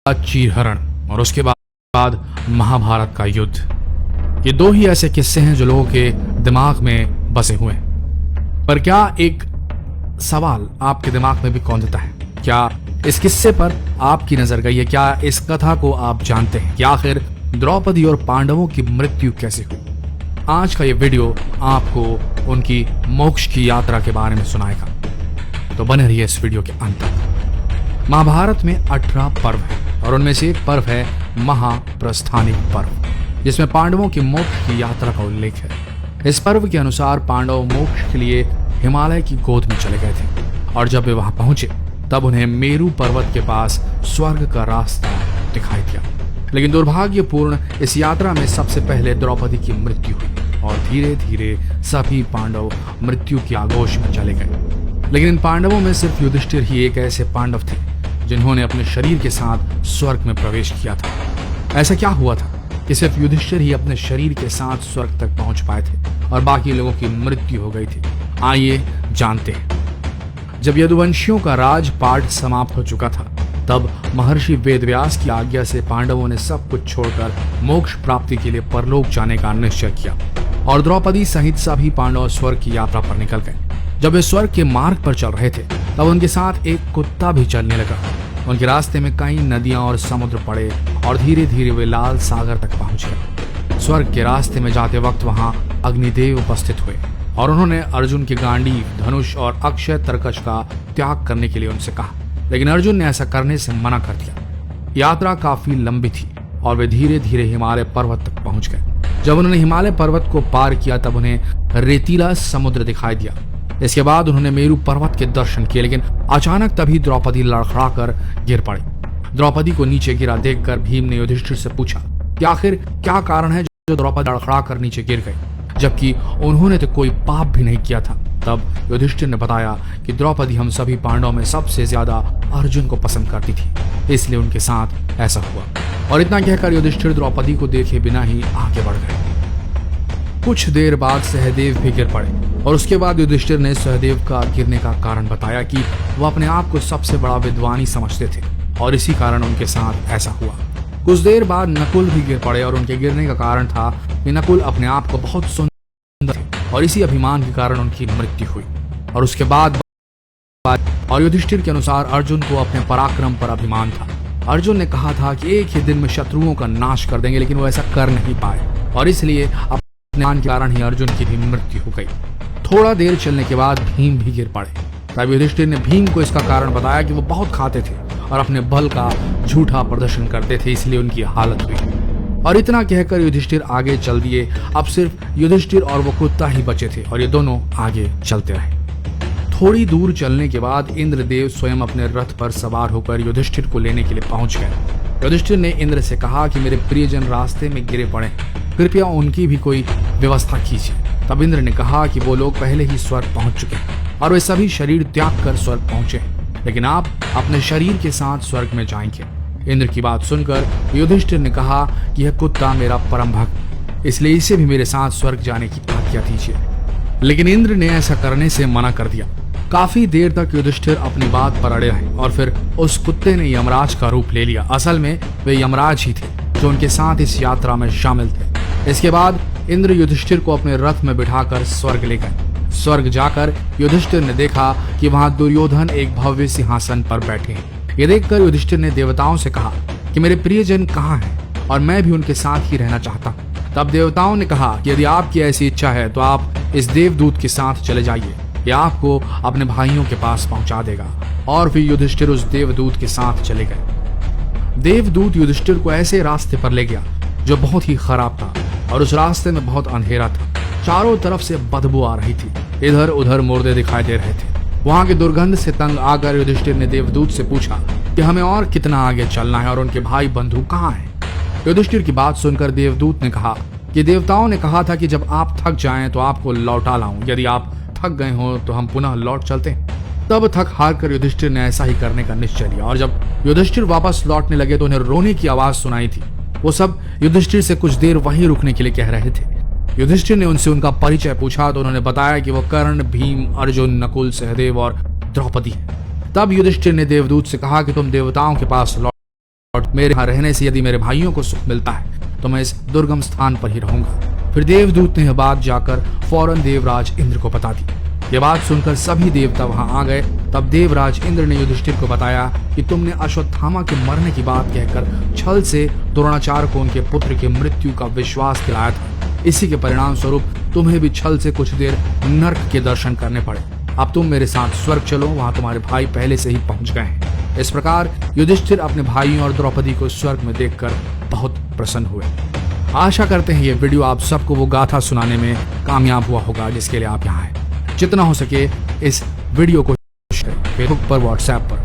चीरहरण और उसके बाद महाभारत का युद्ध। ये दो ही ऐसे किस्से हैं जो लोगों के दिमाग में बसे हुए हैं। पर क्या एक सवाल आपके दिमाग में भी कौंधता है, क्या इस किस्से पर आपकी नजर गई है? क्या इस कथा को आप जानते हैं कि आखिर द्रौपदी और पांडवों की मृत्यु कैसे हुई? आज का ये वीडियो आपको उनकी मोक्ष की यात्रा के बारे में सुनाएगा, तो बने रहिए इस वीडियो के अंत तक। महाभारत में 18 पर्व हैं और उनमें से एक पर्व है महाप्रस्थानिक पर्व, जिसमें पांडवों की मोक्ष की यात्रा का उल्लेख है। इस पर्व के अनुसार पांडव मोक्ष के लिए हिमालय की गोद में चले गए थे और जब वे वहां पहुंचे तब उन्हें मेरु पर्वत के पास स्वर्ग का रास्ता दिखाई दिया। लेकिन दुर्भाग्यपूर्ण इस यात्रा में सबसे पहले द्रौपदी की मृत्यु हुई और धीरे धीरे सभी पांडव मृत्यु की आगोश में चले गए। लेकिन इन पांडवों में सिर्फ युधिष्ठिर ही एक ऐसे पांडव थे जिन्होंने अपने शरीर के साथ स्वर्ग में प्रवेश किया था। ऐसा क्या हुआ था कि सिर्फ युधिष्ठिर ही अपने शरीर के साथ स्वर्ग तक पहुंच पाए थे और बाकी लोगों की मृत्यु हो गई थी? आइए जानते हैं। जब यदुवंशियों का राजपाट समाप्त हो चुका था तब महर्षि वेदव्यास की आज्ञा से पांडवों ने सब कुछ छोड़कर मोक्ष प्राप्ति के लिए परलोक जाने का निश्चय किया और द्रौपदी सहित सभी पांडव स्वर्ग की यात्रा पर निकल गए। जब वे स्वर्ग के मार्ग पर चल रहे थे तब उनके साथ एक कुत्ता भी चलने लगा। उनके रास्ते में कई नदियां और समुद्र पड़े और धीरे धीरे वे लाल सागर तक पहुंच गए। स्वर्ग के रास्ते में जाते वक्त वहां अग्निदेव उपस्थित हुए और उन्होंने अर्जुन की गांडीव, धनुष और अक्षय तरकश का त्याग करने के लिए उनसे कहा, लेकिन अर्जुन ने ऐसा करने से मना कर दिया। यात्रा काफी लंबी थी और वे धीरे धीरे हिमालय पर्वत तक पहुंच गए। जब उन्होंने हिमालय पर्वत को पार किया तब उन्हें रेतीला समुद्र दिखाई दिया। इसके बाद उन्होंने मेरु पर्वत के दर्शन किए, लेकिन अचानक तभी द्रौपदी लड़खड़ाकर गिर पड़ी। द्रौपदी को नीचे गिरा देखकर भीम ने युधिष्ठिर से पूछा कि आखिर क्या कारण है जो द्रौपदी लड़खड़ाकर नीचे गिर गई, जबकि उन्होंने तो कोई पाप भी नहीं किया था। तब युधिष्ठिर ने बताया कि द्रौपदी हम सभी पांडवों में सबसे ज्यादा अर्जुन को पसंद करती थी, इसलिए उनके साथ ऐसा हुआ। और इतना कहकर युधिष्ठिर द्रौपदी को देखे बिना ही आगे बढ़ गए। कुछ देर बाद सहदेव भी गिर पड़े और उसके बाद युधिष्ठिर ने सहदेव का गिरने का कारण बताया कि वह अपने आप को सबसे बड़ा विद्वानी समझते थे और इसी कारण उनके साथ ऐसा हुआ। कुछ देर बाद नकुल भी गिर पड़े और उनके गिरने का कारण था कि नकुल अपने आप को बहुत सुंदर थे और इसी अभिमान के कारण उनकी मृत्यु हुई। और उसके बाद और युधिष्ठिर के अनुसार अर्जुन को अपने पराक्रम पर अभिमान था। अर्जुन ने कहा था कि एक ही दिन में शत्रुओं का नाश कर देंगे, लेकिन वो ऐसा कर नहीं पाए और इसलिए अपने के कारण ही अर्जुन की भी मृत्यु हो गई। थोड़ा देर चलने के बाद भीम भी गिर पड़े। तब युधिष्ठिर ने भीम को इसका कारण बताया कि वो बहुत खाते थे और अपने बल का झूठा प्रदर्शन करते थे, इसलिए उनकी हालत हुई। और इतना कहकर युधिष्ठिर आगे चल दिए। अब सिर्फ युधिष्ठिर और वो कुत्ता ही बचे थे और ये दोनों आगे चलते रहे। थोड़ी दूर चलने के बाद इंद्रदेव स्वयं अपने रथ पर सवार होकर युधिष्ठिर को लेने के लिए पहुंच गए। युधिष्ठिर ने इंद्र से कहा कि मेरे प्रियजन रास्ते में गिरे पड़े, कृपया उनकी भी कोई व्यवस्था कीजिए। तब इंद्र ने कहा कि वो लोग पहले ही स्वर्ग पहुंच चुके हैं और वे सभी शरीर त्याग कर स्वर्ग पहुंचे, लेकिन आप अपने शरीर के साथ स्वर्ग में जाएंगे। इंद्र की बात सुनकर युधिष्ठिर ने कहा कि यह कुत्ता मेरा परम भक्त, इसलिए इसे भी मेरे साथ स्वर्ग जाने की आज्ञा दीजिए। लेकिन इंद्र ने ऐसा करने से मना कर दिया। काफी देर तक युधिष्ठिर अपनी बात पर अड़े रहे और फिर उस कुत्ते ने यमराज का रूप ले लिया। असल में वे यमराज ही थे जो उनके साथ इस यात्रा में शामिल थे। इसके बाद इंद्र युधिष्ठिर को अपने रथ में बिठाकर स्वर्ग ले गए। स्वर्ग जाकर युधिष्ठिर ने देखा कि वहां दुर्योधन एक भव्य सिंहासन पर बैठे हैं। ये देखकर युधिष्ठिर ने देवताओं से कहा कि मेरे प्रियजन कहाँ हैं और मैं भी उनके साथ ही रहना चाहता हूँ। तब देवताओं ने कहा कि यदि आपकी ऐसी इच्छा है तो आप इस देवदूत के साथ चले जाइए, यह आपको अपने भाइयों के पास पहुंचा देगा। और फिर युधिष्ठिर उस देवदूत के साथ चले गए। देवदूत युधिष्ठिर को ऐसे रास्ते पर ले गया जो बहुत ही खराब था और उस रास्ते में बहुत अंधेरा था। चारों तरफ से बदबू आ रही थी, इधर उधर मुर्दे दिखाई दे रहे थे। वहां की दुर्गंध से तंग आकर युधिष्ठिर ने देवदूत से पूछा कि हमें और कितना आगे चलना है और उनके भाई बंधु कहाँ हैं? युधिष्ठिर की बात सुनकर देवदूत ने कहा कि देवताओं ने कहा था कि जब आप थक जाएं तो आपको लौटा लाऊं, यदि आप थक गए हो तो हम पुनः लौट चलते हैं। तब थक हार कर युधिष्ठिर ने ऐसा ही करने का निश्चय लिया और जब युधिष्ठिर वापस लौटने लगे तो उन्हें रोने की आवाज सुनाई थी। वो सब युधिष्ठिर से कुछ देर वहीं रुकने के लिए कह रहे थे। युधिष्ठिर ने उनसे उनका परिचय पूछा तो उन्होंने बताया कि वो कर्ण, भीम, अर्जुन, नकुल, सहदेव और द्रौपदी है। तब युधिष्ठिर ने देवदूत से कहा कि तुम देवताओं के पास लौट लौट मेरे यहाँ रहने से यदि मेरे भाइयों को सुख मिलता है तो मैं इस दुर्गम स्थान पर ही रहूंगा। फिर देवदूत ने यह बात जाकर फौरन देवराज इंद्र को बता दी। ये बात सुनकर सभी देवता वहां आ गए। तब देवराज इंद्र ने युधिष्ठिर को बताया कि तुमने अश्वत्थामा के मरने की बात कहकर छल से द्रोणाचार्य को उनके पुत्र की मृत्यु का विश्वास दिलाया था। इसी के परिणाम स्वरूप तुम्हें भी छल से कुछ देर नर्क के दर्शन करने पड़े। अब तुम मेरे साथ स्वर्ग चलो, वहां तुम्हारे भाई पहले से ही पहुंच गए हैं। इस प्रकार युधिष्ठिर अपने भाइयों और द्रौपदी को स्वर्ग में देखकर बहुत प्रसन्न हुए। आशा करते हैं ये वीडियो आप सबको वो गाथा सुनाने में कामयाब हुआ होगा जिसके लिए आप यहाँ हैं। जितना हो सके इस वीडियो को शेयर फेसबुक पर, व्हाट्सएप पर